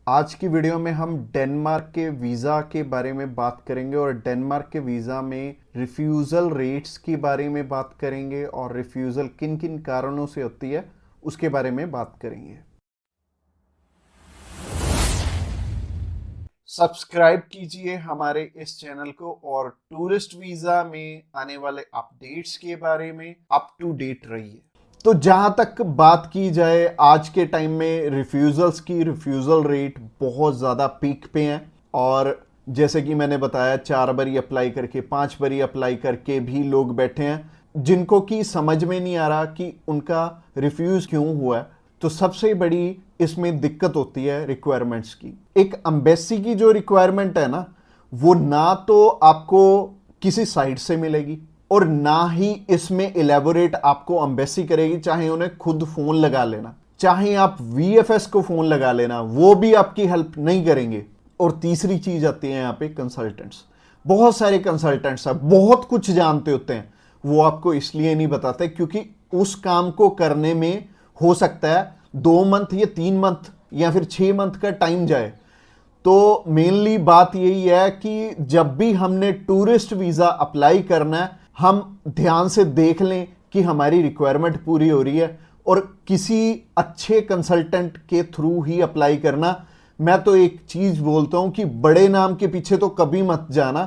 आज की वीडियो में हम डेनमार्क के वीज़ा के बारे में बात करेंगे और डेनमार्क के वीज़ा में रिफ्यूज़ल रेट्स के बारे में बात करेंगे और रिफ्यूज़ल किन किन कारणों से होती है उसके बारे में बात करेंगे। सब्सक्राइब कीजिए हमारे इस चैनल को और टूरिस्ट वीज़ा में आने वाले अपडेट्स के बारे में अप टू डेट रहिए। तो जहां तक बात की जाए आज के टाइम में रिफ्यूज़ल्स की, रिफ्यूज़ल रेट बहुत ज़्यादा पीक पे हैं और जैसे कि मैंने बताया 4 बारी अप्लाई करके 5 बारी अप्लाई करके भी लोग बैठे हैं जिनको कि समझ में नहीं आ रहा कि उनका रिफ्यूज़ क्यों हुआ है। तो सबसे बड़ी इसमें दिक्कत होती है रिक्वायरमेंट्स की। एक एम्बेसी की जो रिक्वायरमेंट है ना, वो ना तो आपको किसी साइट से मिलेगी और ना ही इसमें इलेबोरेट आपको एम्बेसी करेगी। चाहे उन्हें खुद फोन लगा लेना, चाहे आप वीएफएस को फोन लगा लेना, वो भी आपकी हेल्प नहीं करेंगे। और तीसरी चीज आती है यहाँ पे कंसल्टेंट्स। बहुत सारे कंसल्टेंट्स हैं, बहुत कुछ जानते होते हैं, वो आपको इसलिए नहीं बताते क्योंकि उस काम को करने में हो सकता है 2 मंथ या 3 मंथ या फिर 6 मंथ का टाइम जाए। तो मेनली बात यही है कि जब भी हमने टूरिस्ट वीज़ा अप्लाई करना है, हम ध्यान से देख लें कि हमारी रिक्वायरमेंट पूरी हो रही है और किसी अच्छे कंसल्टेंट के थ्रू ही अप्लाई करना। मैं तो एक चीज़ बोलता हूं कि बड़े नाम के पीछे तो कभी मत जाना।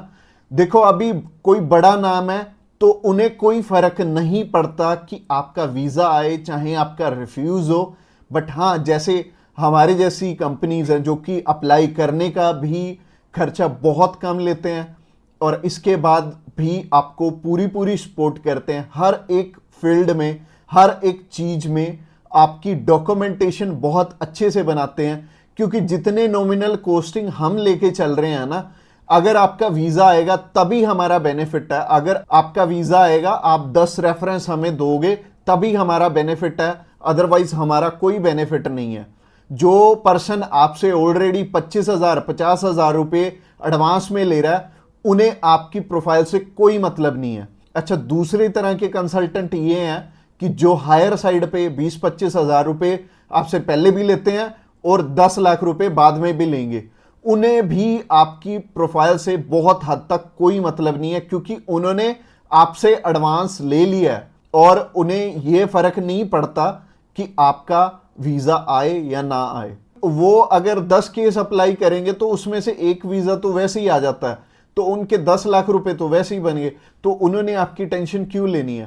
देखो, अभी कोई बड़ा नाम है तो उन्हें कोई फर्क नहीं पड़ता कि आपका वीज़ा आए चाहे आपका रिफ्यूज़ हो। बट हाँ, जैसे हमारे जैसी कंपनीज हैं जो कि अप्लाई करने का भी खर्चा बहुत कम लेते हैं और इसके बाद भी आपको पूरी पूरी सपोर्ट करते हैं हर एक फील्ड में, हर एक चीज में आपकी डॉक्यूमेंटेशन बहुत अच्छे से बनाते हैं। क्योंकि जितने नॉमिनल कॉस्टिंग हम लेके चल रहे हैं ना, अगर आपका वीजा आएगा तभी हमारा बेनिफिट है। अगर आपका वीजा आएगा, आप 10 रेफरेंस हमें दोगे तभी हमारा बेनिफिट है, अदरवाइज हमारा कोई बेनिफिट नहीं है। जो पर्सन आपसे ऑलरेडी 25,000 50,000 रुपए एडवांस में ले रहा है, उन्हें आपकी प्रोफाइल से कोई मतलब नहीं है। अच्छा, दूसरी तरह के कंसल्टेंट ये हैं कि जो हायर साइड पे 20-25 हजार रुपए आपसे पहले भी लेते हैं और 10 लाख रुपए बाद में भी लेंगे। उन्हें भी आपकी प्रोफाइल से बहुत हद तक कोई मतलब नहीं है क्योंकि उन्होंने आपसे एडवांस ले लिया है और उन्हें यह फर्क नहीं पड़ता कि आपका वीजा आए या ना आए। वो अगर 10 केस अप्लाई करेंगे तो उसमें से एक वीजा तो वैसे ही आ जाता है, तो उनके 10 लाख रुपए तो वैसे ही बन गए। तो उन्होंने आपकी टेंशन क्यों लेनी है?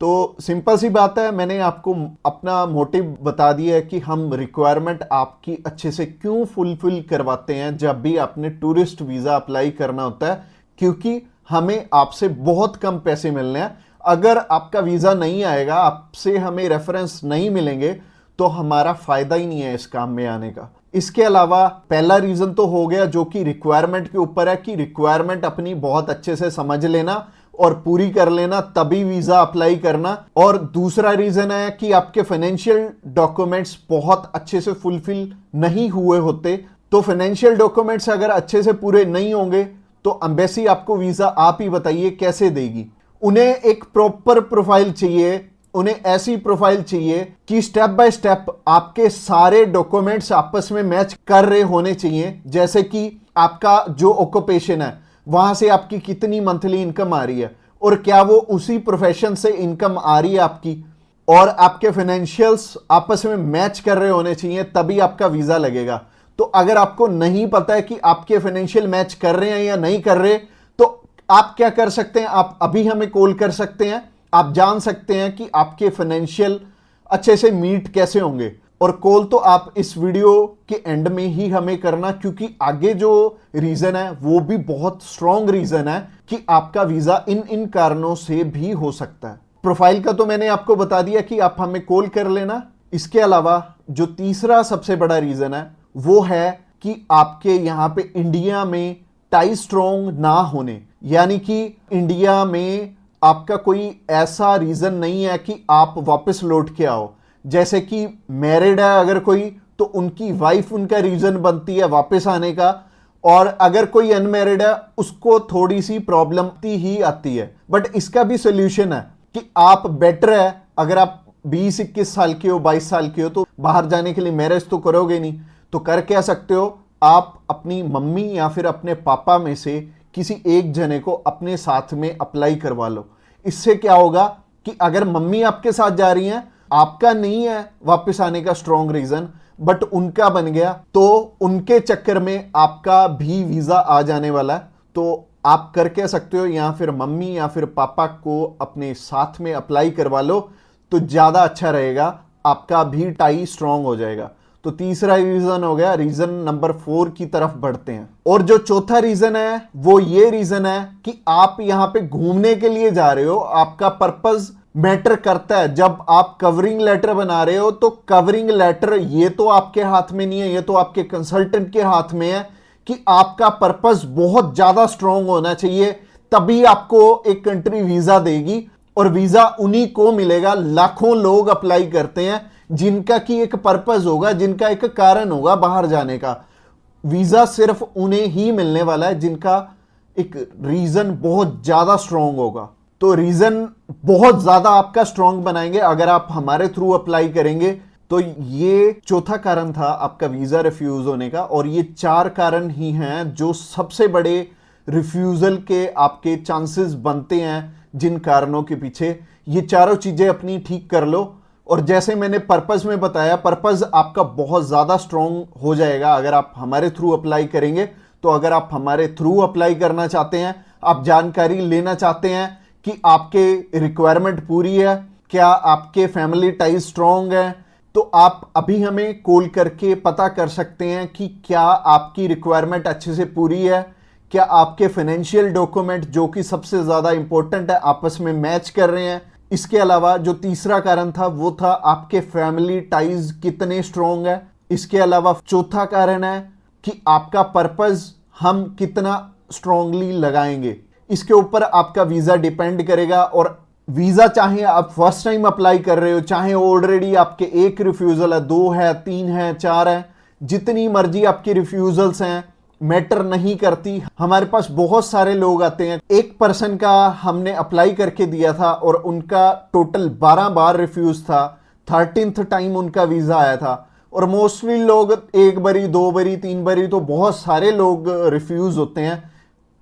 तो सिंपल सी बात है, मैंने आपको अपना मोटिव बता दिया है कि हम रिक्वायरमेंट आपकी अच्छे से क्यों फुलफिल करवाते हैं जब भी आपने टूरिस्ट वीजा अप्लाई करना होता है। क्योंकि हमें आपसे बहुत कम पैसे मिलने हैं। अगर आपका वीजा नहीं आएगा, आपसे हमें रेफरेंस नहीं मिलेंगे, तो हमारा फायदा ही नहीं है इस काम में आने का। इसके अलावा पहला रीजन तो हो गया जो कि रिक्वायरमेंट के ऊपर है कि रिक्वायरमेंट अपनी बहुत अच्छे से समझ लेना और पूरी कर लेना, तभी वीजा अप्लाई करना। और दूसरा रीजन है कि आपके फाइनेंशियल डॉक्यूमेंट्स बहुत अच्छे से फुलफिल नहीं हुए होते। तो फाइनेंशियल डॉक्यूमेंट्स अगर अच्छे से पूरे नहीं होंगे तो एम्बेसी आपको वीजा, आप ही बताइए, कैसे देगी? उन्हें एक प्रॉपर प्रोफाइल चाहिए, उन्हें ऐसी प्रोफाइल चाहिए कि स्टेप बाय स्टेप आपके सारे डॉक्यूमेंट्स आपस में मैच कर रहे होने चाहिए। जैसे कि आपका जो ऑक्यूपेशन है, वहां से आपकी कितनी मंथली इनकम आ रही है और क्या वो उसी प्रोफेशन से इनकम आ रही है आपकी, और आपके फाइनेंशियल्स आपस में मैच कर रहे होने चाहिए, तभी आपका वीजा लगेगा। तो अगर आपको नहीं पता है कि आपके फाइनेंशियल मैच कर रहे हैं या नहीं कर रहे, तो आप क्या कर सकते हैं? आप अभी हमें कॉल कर सकते हैं, आप जान सकते हैं कि आपके फाइनेंशियल अच्छे से मीट कैसे होंगे। और कॉल तो आप इस वीडियो के एंड में ही हमें करना, क्योंकि आगे जो रीजन है वो भी बहुत स्ट्रॉन्ग रीजन है कि आपका वीजा इन इन कारणों से भी हो सकता है। प्रोफाइल का तो मैंने आपको बता दिया कि आप हमें कॉल कर लेना। इसके अलावा जो तीसरा सबसे बड़ा रीजन है वो है कि आपके यहां पे इंडिया में टाई स्ट्रॉन्ग ना होने, यानी कि इंडिया में आपका कोई ऐसा रीजन नहीं है कि आप वापस लौट के आओ। जैसे कि मैरिड है अगर कोई, तो उनकी वाइफ उनका रीजन बनती है वापस आने का, और अगर कोई अनमैरिड है उसको थोड़ी सी प्रॉब्लम ही आती है। बट इसका भी सोल्यूशन है कि आप बेटर है, अगर आप 20-21 साल के हो, 22 साल के हो, तो बाहर जाने के लिए मैरिज तो करोगे नहीं, तो कर क्या सकते हो, आप अपनी मम्मी या फिर अपने पापा में से किसी एक जने को अपने साथ में अप्लाई करवा लो। इससे क्या होगा कि अगर मम्मी आपके साथ जा रही हैं, आपका नहीं है वापस आने का स्ट्रॉन्ग रीजन, बट उनका बन गया, तो उनके चक्कर में आपका भी वीजा आ जाने वाला है। तो आप कर कह सकते हो, या फिर मम्मी या फिर पापा को अपने साथ में अप्लाई करवा लो, तो ज्यादा अच्छा रहेगा, आपका भी टाई स्ट्रॉन्ग हो जाएगा। तो तीसरा रीजन हो गया। रीजन नंबर 4 की तरफ बढ़ते हैं। और जो चौथा रीजन है वो ये रीजन है कि आप यहां पे घूमने के लिए जा रहे हो, आपका पर्पस मैटर करता है। जब आप कवरिंग लेटर बना रहे हो तो कवरिंग लेटर ये तो आपके हाथ में नहीं है, ये तो आपके कंसल्टेंट के हाथ में है कि आपका पर्पस बहुत ज्यादा स्ट्रांग होना चाहिए, तभी आपको एक कंट्री वीजा देगी। और वीजा उन्हीं को मिलेगा, लाखों लोग अप्लाई करते हैं जिनका की एक पर्पस होगा, जिनका एक कारण होगा बाहर जाने का। वीजा सिर्फ उन्हें ही मिलने वाला है जिनका एक रीजन बहुत ज्यादा स्ट्रांग होगा। तो रीजन बहुत ज्यादा आपका स्ट्रांग बनाएंगे अगर आप हमारे थ्रू अप्लाई करेंगे। तो ये चौथा कारण था आपका वीजा रिफ्यूज होने का। और ये 4 कारण ही हैं जो सबसे बड़े रिफ्यूजल के आपके चांसेस बनते हैं। जिन कारणों के पीछे ये चारों चीजें अपनी ठीक कर लो, और जैसे मैंने पर्पस में बताया, पर्पस आपका बहुत ज्यादा स्ट्रांग हो जाएगा अगर आप हमारे थ्रू अप्लाई करेंगे। तो अगर आप हमारे थ्रू अप्लाई करना चाहते हैं, आप जानकारी लेना चाहते हैं कि आपके रिक्वायरमेंट पूरी है, क्या आपके फैमिली टाइज स्ट्रांग है, तो आप अभी हमें कॉल करके पता कर सकते हैं कि क्या आपकी रिक्वायरमेंट अच्छे से पूरी है, क्या आपके फाइनेंशियल डॉक्यूमेंट जो कि सबसे ज्यादा इंपॉर्टेंट है आपस में मैच कर रहे हैं। इसके अलावा जो तीसरा कारण था वो था आपके फैमिली टाइज कितने स्ट्रांग है। इसके अलावा चौथा कारण है कि आपका पर्पस हम कितना स्ट्रांगली लगाएंगे। इसके ऊपर आपका वीजा डिपेंड करेगा। और वीजा चाहे आप फर्स्ट टाइम अप्लाई कर रहे हो, चाहे ऑलरेडी आपके एक रिफ्यूजल है, 2 है, 3 है, 4 है, जितनी मर्जी आपकी रिफ्यूजल्स हैं, मैटर नहीं करती। हमारे पास बहुत सारे लोग आते हैं, एक पर्सन का हमने अप्लाई करके दिया था और उनका टोटल 12 बार रिफ्यूज था, 13th टाइम उनका वीजा आया था। और मोस्टली लोग 1 बारी, 2 बारी, 3 बारी, तो बहुत सारे लोग रिफ्यूज होते हैं।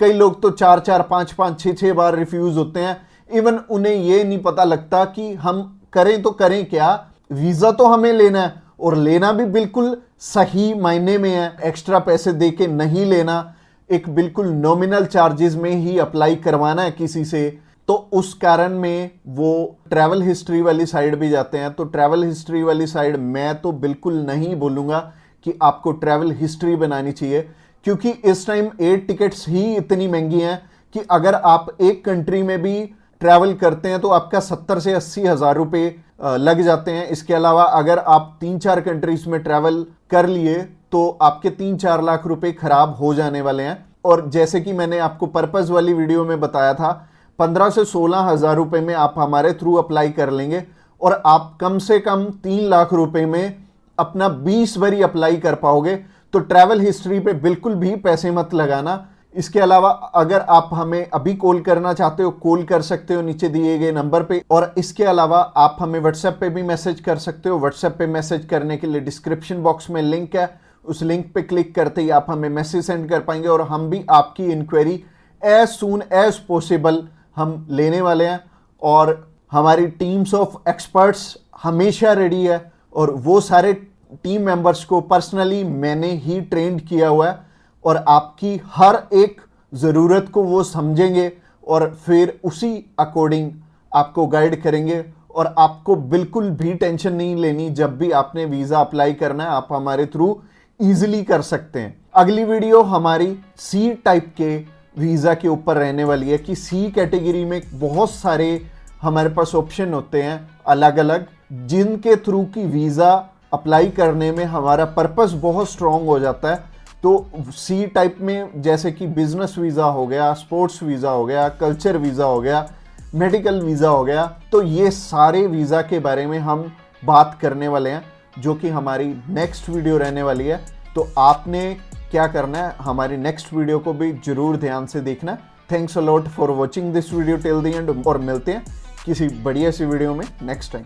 कई लोग तो 4-4, 5-5, 6-6 बार रिफ्यूज होते हैं। इवन उन्हें ये नहीं पता लगता कि हम करें तो करें क्या। वीजा तो हमें लेना है, और लेना भी बिल्कुल सही मायने में है, एक्स्ट्रा पैसे देके नहीं लेना, एक बिल्कुल नॉमिनल चार्जेस में ही अप्लाई करवाना है किसी से। तो उस कारण में वो ट्रैवल हिस्ट्री वाली साइड भी जाते हैं। तो ट्रैवल हिस्ट्री वाली साइड मैं तो बिल्कुल नहीं बोलूंगा कि आपको ट्रैवल हिस्ट्री बनानी चाहिए, क्योंकि इस टाइम एयर टिकट्स ही इतनी महंगी हैं कि अगर आप एक कंट्री में भी ट्रैवल करते हैं तो आपका 70 से 80 हजार रुपए लग जाते हैं। इसके अलावा अगर आप 3-4 कंट्रीज में ट्रैवल कर लिए तो आपके 3-4 लाख रुपए खराब हो जाने वाले हैं। और जैसे कि मैंने आपको पर्पस वाली वीडियो में बताया था, 15 से 16 हजार रुपए में आप हमारे थ्रू अप्लाई कर लेंगे और आप कम से कम 3 लाख रुपए में अपना 20 बारी अप्लाई कर पाओगे। तो ट्रैवल हिस्ट्री पे बिल्कुल भी पैसे मत लगाना। इसके अलावा अगर आप हमें अभी कॉल करना चाहते हो, कॉल कर सकते हो नीचे दिए गए नंबर पे। और इसके अलावा आप हमें व्हाट्सएप पे भी मैसेज कर सकते हो। व्हाट्सएप पे मैसेज करने के लिए डिस्क्रिप्शन बॉक्स में लिंक है, उस लिंक पे क्लिक करते ही आप हमें मैसेज सेंड कर पाएंगे और हम भी आपकी inquiry as soon as possible हम लेने वाले हैं। और हमारी टीम्स ऑफ एक्सपर्ट्स हमेशा रेडी है और वो सारे टीम मेंबर्स को पर्सनली मैंने ही ट्रेंड किया हुआ है और आपकी हर एक ज़रूरत को वो समझेंगे और फिर उसी अकॉर्डिंग आपको गाइड करेंगे। और आपको बिल्कुल भी टेंशन नहीं लेनी, जब भी आपने वीज़ा अप्लाई करना है आप हमारे थ्रू ईजिली कर सकते हैं। अगली वीडियो हमारी सी टाइप के वीज़ा के ऊपर रहने वाली है कि सी कैटेगरी में बहुत सारे हमारे पास ऑप्शन होते हैं अलग अलग, जिनके थ्रू की वीज़ा अप्लाई करने में हमारा पर्पस बहुत स्ट्रॉन्ग हो जाता है। तो सी टाइप में जैसे कि बिजनेस वीज़ा हो गया, स्पोर्ट्स वीज़ा हो गया, कल्चर वीज़ा हो गया, मेडिकल वीज़ा हो गया, तो ये सारे वीज़ा के बारे में हम बात करने वाले हैं जो कि हमारी नेक्स्ट वीडियो रहने वाली है। तो आपने क्या करना है, हमारी नेक्स्ट वीडियो को भी जरूर ध्यान से देखना। Thanks a lot for watching this video till the end और मिलते हैं किसी बढ़िया सी वीडियो में नेक्स्ट टाइम।